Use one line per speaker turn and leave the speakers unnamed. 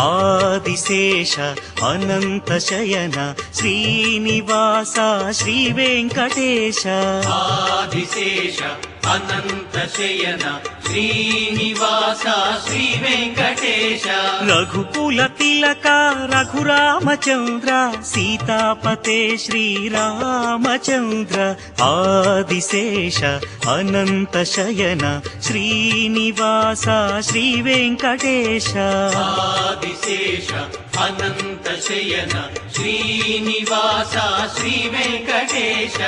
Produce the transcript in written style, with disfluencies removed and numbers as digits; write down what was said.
ఆదిశేష అనంత శయన శ్రీనివాస శ్రీ వెంకటేశ
ఆదిశేష అనంత శయన శ్రీనివాస శ్రీ వెంకటేశ
రఘుకుల తిలక రఘురామచంద్ర సీతాపతే శ్రీరామచంద్ర ఆదిశేష అనంత శయన శ్రీనివాస శ్రీ వెంకటేశ
ఆదిశేష అనంత శయన శ్రీనివాస శ్రీ వెంకటేశ